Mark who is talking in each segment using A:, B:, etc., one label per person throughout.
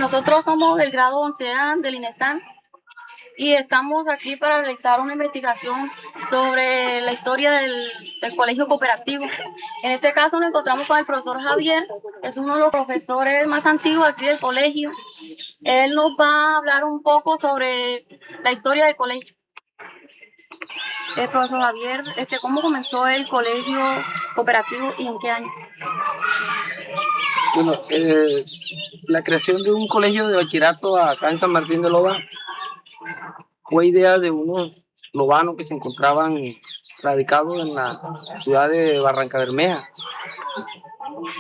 A: Nosotros somos del grado 11A del INESAN y estamos aquí para realizar una investigación sobre la historia del colegio cooperativo. En este caso nos encontramos con el profesor Javier, que es uno de los profesores más antiguos aquí del colegio. Él nos va a hablar un poco sobre la historia del colegio. Profesor Javier, ¿cómo comenzó el colegio cooperativo y en qué año?
B: Bueno, la creación de un colegio de bachillerato acá en San Martín de Loba fue idea de unos lobanos que se encontraban radicados en la ciudad de Barrancabermeja.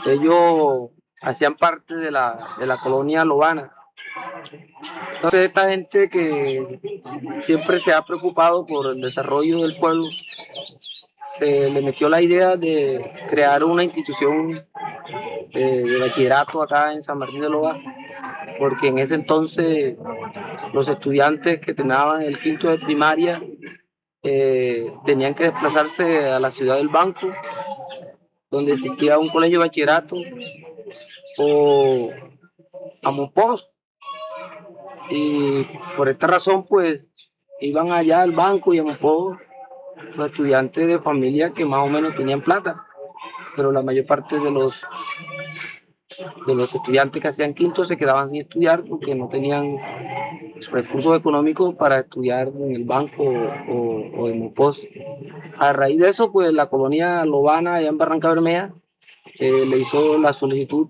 B: Ellos hacían parte de la colonia lobana. Entonces esta gente que siempre se ha preocupado por el desarrollo del pueblo, le metió la idea de crear una institución de bachillerato acá en San Martín de Loba, porque en ese entonces los estudiantes que terminaban el quinto de primaria tenían que desplazarse a la ciudad del Banco, donde existía un colegio de bachillerato, o a Monpós. Y por esta razón, pues, iban allá al Banco y a Monpós los estudiantes de familia que más o menos tenían plata, pero la mayor parte de los estudiantes que hacían quinto se quedaban sin estudiar porque no tenían recursos económicos para estudiar en el Banco o en Monpós. A raíz de eso, pues la colonia lobana allá en Barrancabermeja le hizo la solicitud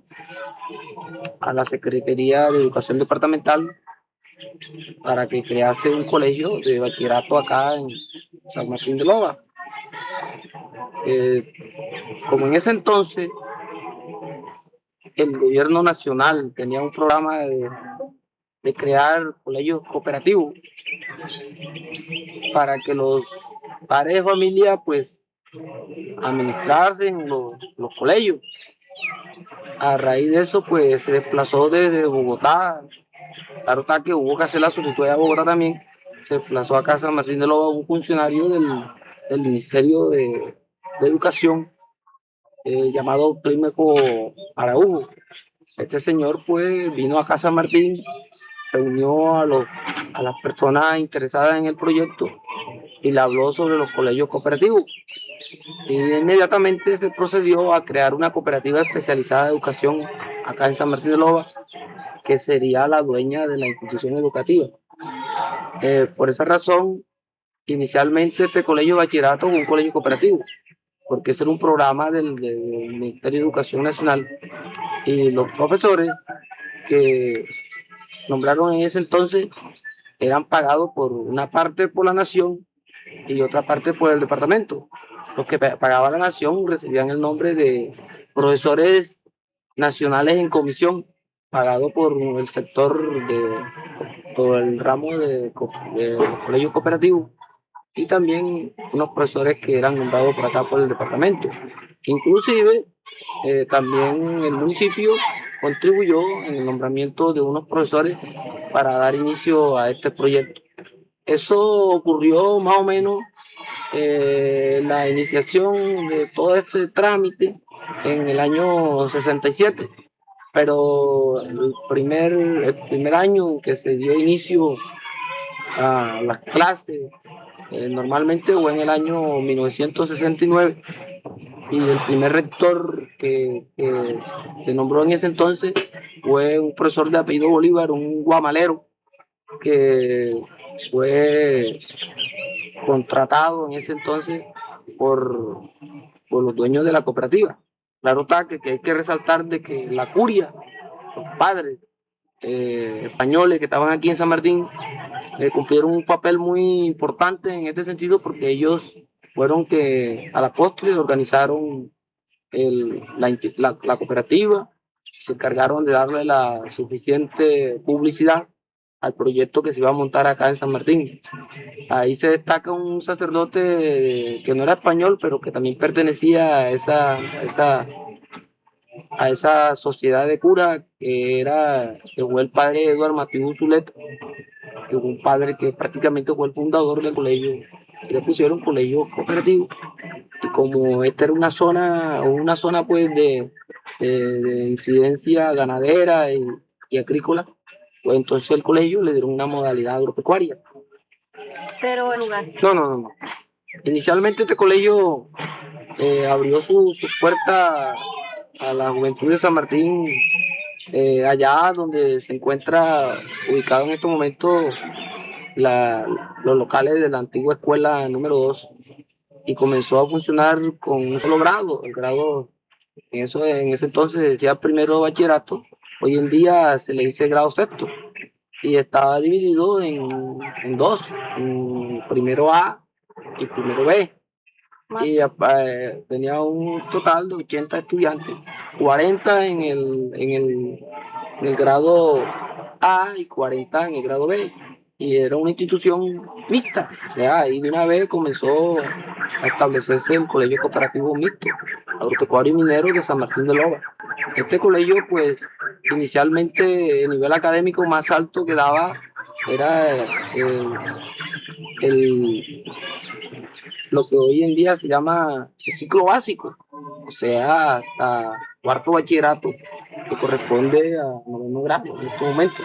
B: a la Secretaría de Educación Departamental para que crease un colegio de bachillerato acá en San Martín de Loba. Como en ese entonces el gobierno nacional tenía un programa de crear colegios cooperativos para que los padres de familia pues administrasen los colegios. A raíz de eso pues se desplazó desde Bogotá, claro está que hubo que hacer la solicitud a Bogotá también, se desplazó acá a San Martín de Loba un funcionario del Ministerio de Educación llamado Clímaco Araújo. Este señor pues vino acá a San Martín, reunió a las personas interesadas en el proyecto y le habló sobre los colegios cooperativos. Y inmediatamente se procedió a crear una cooperativa especializada de educación acá en San Martín de Loba, que sería la dueña de la institución educativa. Por esa razón, inicialmente este colegio de bachillerato fue un colegio cooperativo, porque ese era un programa del Ministerio de Educación Nacional, y los profesores que nombraron en ese entonces eran pagados por una parte por la nación y otra parte por el departamento. Los que pagaba la nación recibían el nombre de profesores nacionales en comisión, pagado por el sector por el ramo de los colegios cooperativos, y también unos profesores que eran nombrados por acá por el departamento. Inclusive también el municipio contribuyó en el nombramiento de unos profesores para dar inicio a este proyecto. Eso ocurrió más o menos la iniciación de todo este trámite en el año 67, pero el primer año en que se dio inicio a las clases, normalmente o en el año 1969, y el primer rector que se nombró en ese entonces fue un profesor de apellido Bolívar, un guamalero, que fue contratado en ese entonces por los dueños de la cooperativa. Claro está que hay que resaltar de que la curia, los padres españoles que estaban aquí en San Martín, cumplieron un papel muy importante en este sentido porque ellos fueron que a la postre organizaron la cooperativa, se encargaron de darle la suficiente publicidad al proyecto que se iba a montar acá en San Martín. Ahí se destaca un sacerdote que no era español, pero que también pertenecía a esa sociedad de cura que fue el padre Eduardo Matiu Zulet, que fue un padre que prácticamente fue el fundador del colegio. Le pusieron colegio cooperativo, y como esta era una zona pues de incidencia ganadera y agrícola, pues entonces el colegio le dieron una modalidad agropecuaria.
A: Pero el lugar.
B: No. Inicialmente este colegio abrió su puerta a la juventud de San Martín, allá donde se encuentra ubicado en estos momentos los locales de la antigua escuela número 2, y comenzó a funcionar con un solo grado, el grado, en ese entonces se decía primero bachillerato, hoy en día se le dice grado sexto, y estaba dividido en dos, en primero A y primero B. Y tenía un total de 80 estudiantes, 40 en el grado A y 40 en el grado B. Y era una institución mixta, ¿ya? Y de una vez comenzó a establecerse el colegio cooperativo mixto, agropecuario y minero de San Martín de Loba. Este colegio, pues, inicialmente el nivel académico más alto que daba era el lo que hoy en día se llama el ciclo básico, o sea, hasta cuarto bachillerato, que corresponde a noveno grado en estos momentos.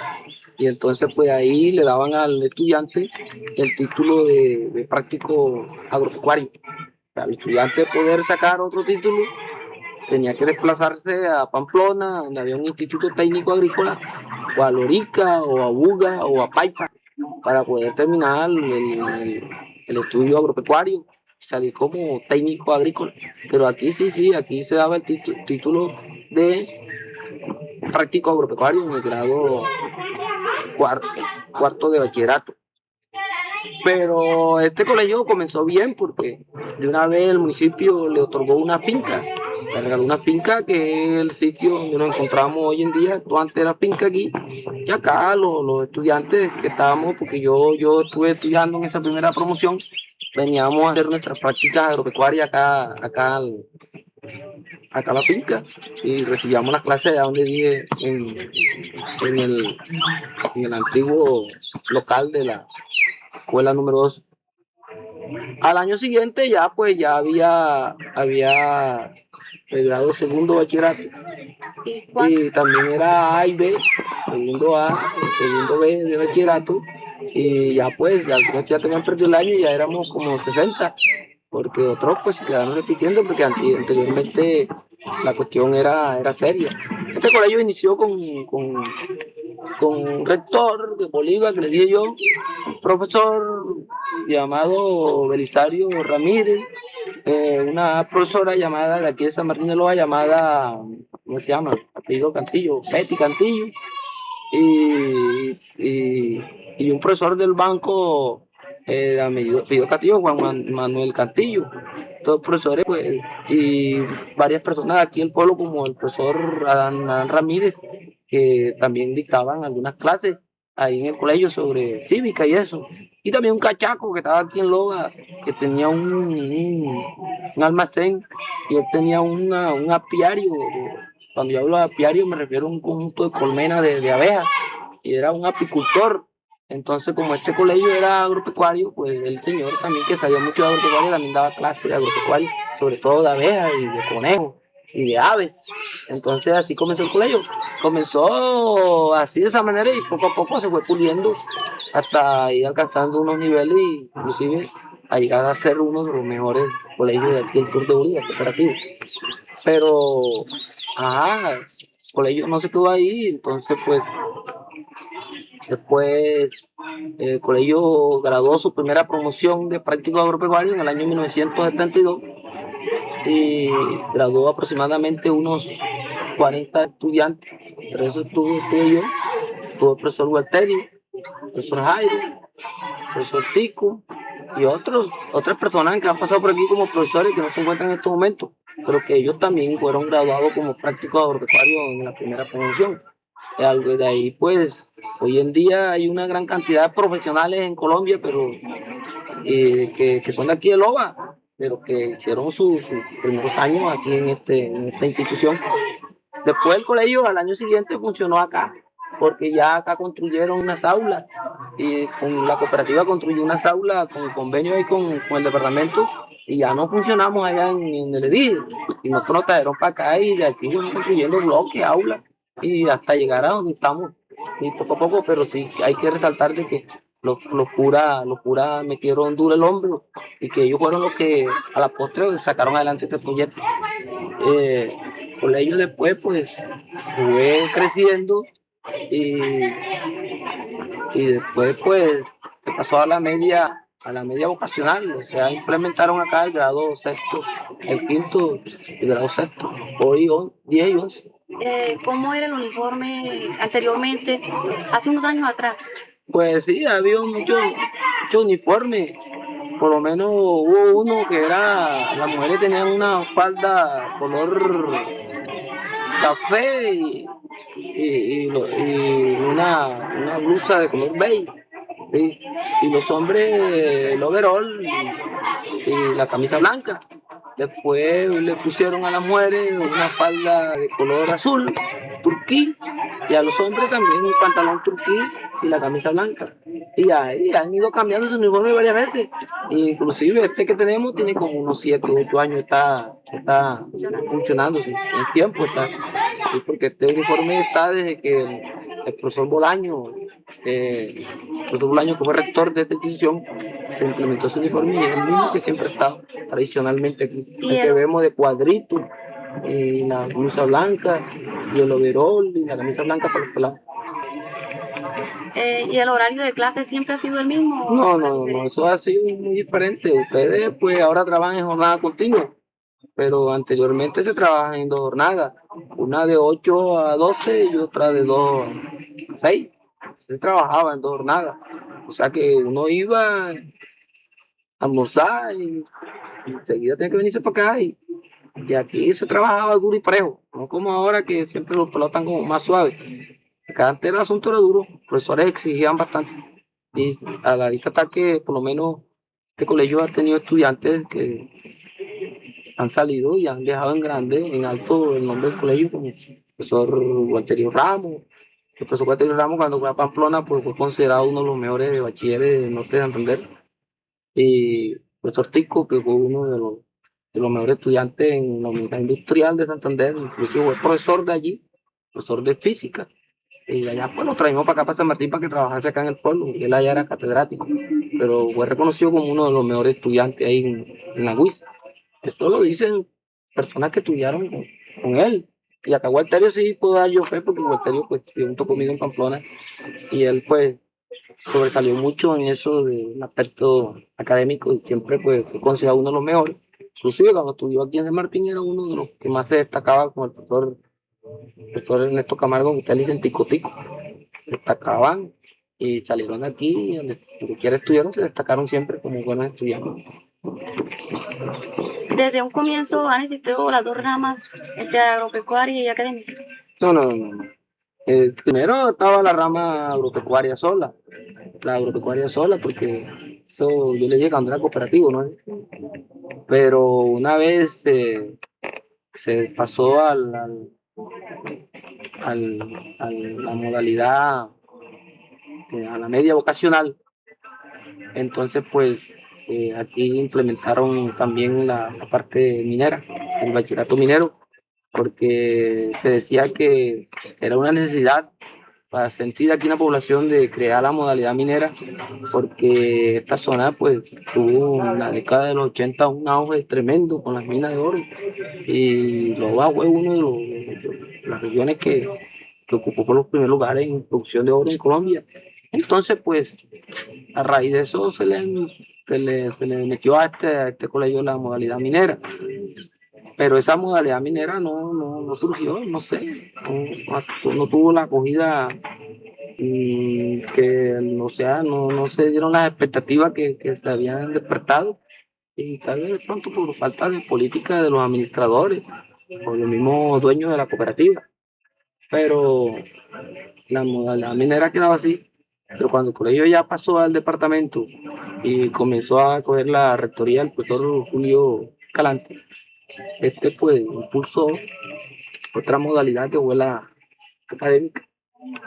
B: Y entonces, pues ahí le daban al estudiante el título de práctico agropecuario. Para el estudiante poder sacar otro título, tenía que desplazarse a Pamplona, donde había un instituto técnico agrícola, o a Lorica, o a Buga, o a Paipa, para poder terminar el estudio agropecuario, salir como técnico agrícola. Pero aquí aquí se daba el título de práctico agropecuario en el grado cuarto de bachillerato. Pero este colegio comenzó bien porque de una vez el municipio le otorgó una finca, le regaló una finca, que es el sitio donde nos encontramos hoy en día. Esto antes era finca aquí, y acá los estudiantes que estábamos, porque yo estuve estudiando en esa primera promoción, veníamos a hacer nuestras prácticas agropecuarias acá a la finca, y recibíamos las clases de donde dije en el antiguo local de la escuela número 2. Al año siguiente ya pues ya había el grado de segundo bachillerato, y también era A y B, segundo A, segundo B de bachillerato, y ya pues ya tenían perdido el año y ya éramos como 60, porque otros pues se quedaron repitiendo porque anteriormente la cuestión era seria. Este colegio inició con un rector de Bolívar, que le dije yo, un profesor llamado Belisario Ramírez, una profesora llamada de aquí de San Martín de Loja, llamada, ¿cómo se llama? Apellido Cantillo, Betty Cantillo, y un profesor del banco de apellido Cantillo, Juan Manuel Cantillo. Todos profesores, pues, y varias personas de aquí del pueblo, como el profesor Adán Ramírez, que también dictaban algunas clases ahí en el colegio sobre cívica y eso. Y también un cachaco que estaba aquí en Loga, que tenía un almacén, y él tenía un apiario. Cuando yo hablo de apiario me refiero a un conjunto de colmenas de abejas, y era un apicultor. Entonces, como este colegio era agropecuario, pues el señor también, que sabía mucho de agropecuario, también daba clases de agropecuario, sobre todo de abejas y de conejos. y de aves. Entonces así comenzó el colegio. Comenzó así de esa manera y poco a poco se fue puliendo hasta ir alcanzando unos niveles y inclusive a llegar a ser uno de los mejores colegios de aquí del sur de Bolivia, cooperativo. Pero, ajá, el colegio no se quedó ahí, entonces pues después el colegio graduó su primera promoción de práctico agropecuario en el año 1972 y graduó aproximadamente unos 40 estudiantes. Entre esos estuve yo, estuvo el profesor Gualterio, el profesor Jairo, el profesor Tico y otras personas que han pasado por aquí como profesores que no se encuentran en estos momentos, pero que ellos también fueron graduados como prácticos agropecuarios en la primera promoción. De ahí, pues, hoy en día hay una gran cantidad de profesionales en Colombia, pero que son de aquí de Loba, pero que hicieron sus primeros años aquí en esta institución. Después el colegio al año siguiente funcionó acá, porque ya acá construyeron unas aulas y con la cooperativa construyó unas aulas con el convenio ahí con el departamento y ya no funcionamos allá en el edil. Y nosotros nos trajeron para acá y de aquí fuimos construyendo bloques, aulas y hasta llegar a donde estamos. Y poco a poco, pero sí hay que resaltar de que los curas metieron duro el hombro y que ellos fueron los que a la postre sacaron adelante este proyecto. Con ellos después pues fue creciendo y, y después pues se pasó a la media vocacional, o sea, implementaron acá el grado sexto, el quinto y el grado sexto, hoy 10 y 11.
A: ¿Cómo era el uniforme anteriormente, hace unos años atrás?
B: Pues sí, había mucho uniforme, por lo menos hubo uno que era, las mujeres tenían una falda color café y una blusa de color beige. ¿Sí? Y los hombres el overall y la camisa blanca. Después le pusieron a las mujeres una falda de color azul, turquí, y a los hombres también un pantalón turquí y la camisa blanca. Y ahí han ido cambiando su uniforme varias veces. Inclusive este que tenemos tiene como unos 7 o 8 años, está funcionando, ¿sí? En tiempo está. Sí, porque este uniforme está desde que el profesor Bolaño, el profesor Bolaño, que fue rector de esta institución, se implementó ese uniforme y es el mismo que siempre está tradicionalmente aquí. El que vemos de cuadrito, y la blusa blanca, y el overol, y la camisa blanca para los pelados.
A: ¿Y el horario de clase siempre ha sido el mismo?
B: No, eso ha sido muy diferente. Ustedes pues ahora trabajan en jornada continua, pero anteriormente se trabajaban en dos jornadas, una de 8 a 12 y otra de 2 a 6. Se trabajaba en dos jornadas, o sea que uno iba a almorzar y enseguida tenía que venirse para acá y aquí se trabajaba duro y parejo, no como ahora que siempre los pelotas están como más suaves. Acá antes el asunto era duro, los profesores exigían bastante y a la vista está que por lo menos este colegio ha tenido estudiantes que han salido y han dejado en grande, en alto el nombre del colegio, como el profesor Walterio Ramos. El profesor Walterio Ramos cuando fue a Pamplona pues fue considerado uno de los mejores bachilleres del norte de Santander. Y el profesor Tico, que fue uno de los mejores estudiantes en la Universidad Industrial de Santander, incluso fue profesor de allí, profesor de física. Y allá pues lo traímos para acá, para San Martín, para que trabajase acá en el pueblo. Y él allá era catedrático, pero fue reconocido como uno de los mejores estudiantes ahí en la UIS. Esto lo dicen personas que estudiaron con él. Y acá Walterio sí puedo dar yo fe, porque Walterio pues estudió junto conmigo en Pamplona y él pues sobresalió mucho en eso del aspecto académico y siempre pues fue considerado uno de los mejores. Inclusive cuando estudió aquí en San Martín era uno de los que más se destacaba con el profesor Ernesto Camargo, que ustedes dicen Tico Tico. Destacaban y salieron de aquí, donde quiera estudiaron, se destacaron siempre como buenos estudiantes.
A: Desde un comienzo han existido las dos ramas, agropecuaria y académica.
B: No. Primero estaba la rama agropecuaria sola, porque eso yo le dije cuando era cooperativo, ¿no? Pero una vez se pasó a la modalidad, a la media vocacional, entonces pues aquí implementaron también la parte minera, el bachillerato minero, porque se decía que era una necesidad para sentir aquí en la población de crear la modalidad minera, porque esta zona pues tuvo en la década de los 80 un auge tremendo con las minas de oro y Loba fue uno de las regiones que ocupó por los primeros lugares en producción de oro en Colombia. Entonces pues a raíz de eso se le metió a este colegio la modalidad minera, pero esa modalidad minera no surgió, no sé, no tuvo la acogida que, o sea, no se dieron las expectativas que se habían despertado y tal vez de pronto por falta de política de los administradores o los mismos dueños de la cooperativa. Pero la modalidad minera quedaba así. Pero cuando el colegio ya pasó al departamento y comenzó a coger la rectoría del profesor Julio Calante, este pues impulsó otra modalidad que fue la académica,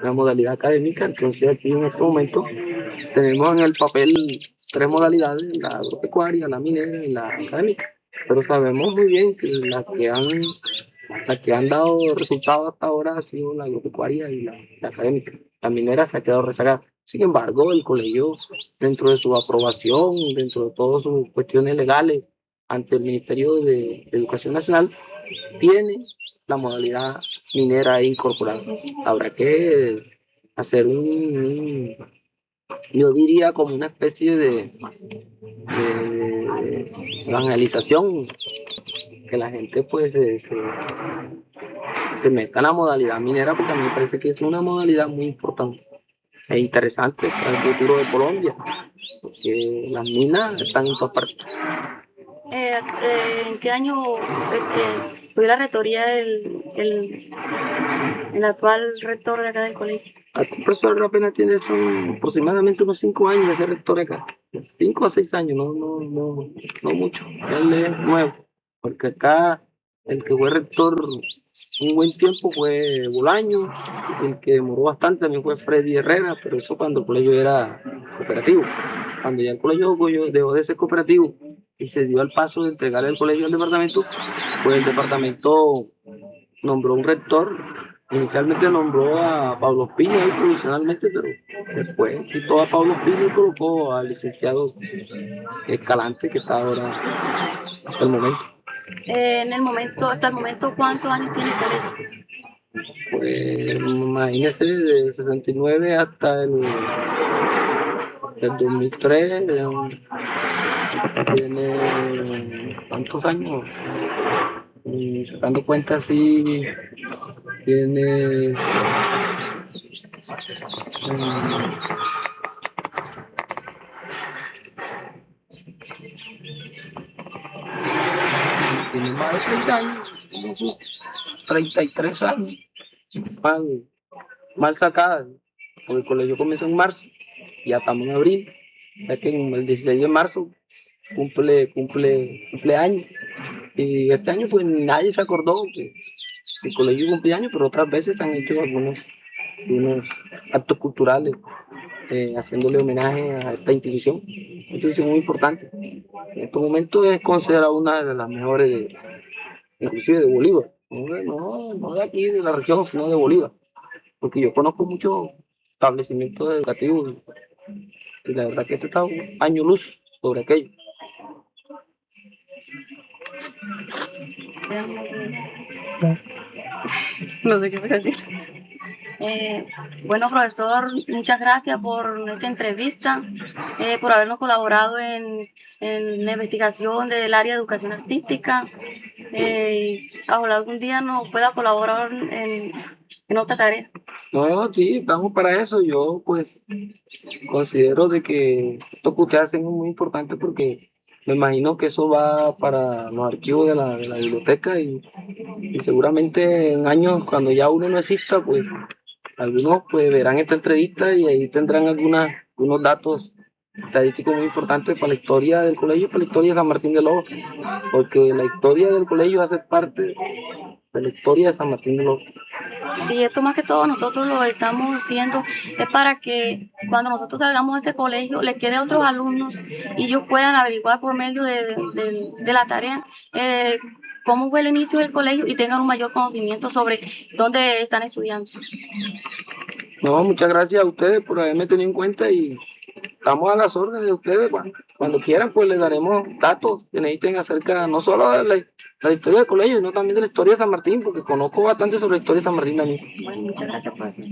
B: la modalidad académica. Entonces aquí en este momento tenemos en el papel tres modalidades, la agropecuaria, la minera y la académica, pero sabemos muy bien que las que han dado resultados hasta ahora ha sido la agropecuaria y la académica. La minera se ha quedado rezagada. Sin embargo, el colegio, dentro de su aprobación, dentro de todas sus cuestiones legales ante el Ministerio de Educación Nacional, tiene la modalidad minera incorporada. Habrá que hacer yo diría como una especie de evangelización, que la gente pues se meta en la modalidad minera, porque a mí me parece que es una modalidad muy importante e interesante para el futuro de Colombia, porque las minas están en todas partes.
A: ¿En qué año fue la rectoría el actual rector de acá del colegio?
B: Aquí el profesor apenas tiene aproximadamente unos 5 años de ser rector acá. 5 o 6 años, no mucho. Él es nuevo, porque acá el que fue rector un buen tiempo fue Bolaño, el que demoró bastante también fue Freddy Herrera, pero eso cuando el colegio era cooperativo. Cuando ya el colegio dejó de ser cooperativo y se dio el paso de entregar el colegio al departamento, pues el departamento nombró un rector. Inicialmente nombró a Pablo Piña ahí provisionalmente, pero después quitó a Pablo Piña y colocó al licenciado Escalante, que está ahora hasta el momento.
A: Hasta el momento, ¿cuántos años tiene el colegio?
B: Pues imagínese, de 69 hasta el 2003, tiene ¿cuántos años? Sacando cuentas, sí, tiene tiene más de 30 años, como sus 33 años, mal sacada, porque el colegio comenzó en marzo, ya estamos en abril, ya que en el 16 de marzo cumple años. Y este año pues nadie se acordó que el colegio cumple años, pero otras veces se han hecho algunos actos culturales haciéndole homenaje a esta institución muy importante. En estos momentos es considerada una de las mejores, inclusive de Bolívar, no de aquí, de la región, sino de Bolívar, porque yo conozco muchos establecimientos educativos y la verdad que este está un año luz sobre aquello.
A: No sé qué voy a decir. Bueno, profesor, muchas gracias por esta entrevista, por habernos colaborado en la investigación del área de educación artística. Ojalá algún día nos pueda colaborar en otra tarea.
B: No, sí, estamos para eso. Yo pues considero de que esto que ustedes hacen es muy importante porque me imagino que eso va para los archivos de la biblioteca y seguramente en años cuando ya uno no exista, pues algunos pues verán esta entrevista y ahí tendrán algunos datos estadísticos muy importantes para la historia del colegio y para la historia de San Martín de Lobos, porque la historia del colegio hace parte de la historia de San Martín de Lobos.
A: Y esto más que todo nosotros lo estamos haciendo es para que cuando nosotros salgamos de este colegio les quede a otros alumnos y ellos puedan averiguar por medio de la tarea cómo fue el inicio del colegio y tengan un mayor conocimiento sobre dónde están estudiando.
B: No, muchas gracias a ustedes por haberme tenido en cuenta y estamos a las órdenes de ustedes. Cuando quieran, pues les daremos datos que necesiten acerca no solo de la historia del colegio, sino también de la historia de San Martín, porque conozco bastante sobre la historia de San Martín también.
A: Bueno, muchas gracias por eso.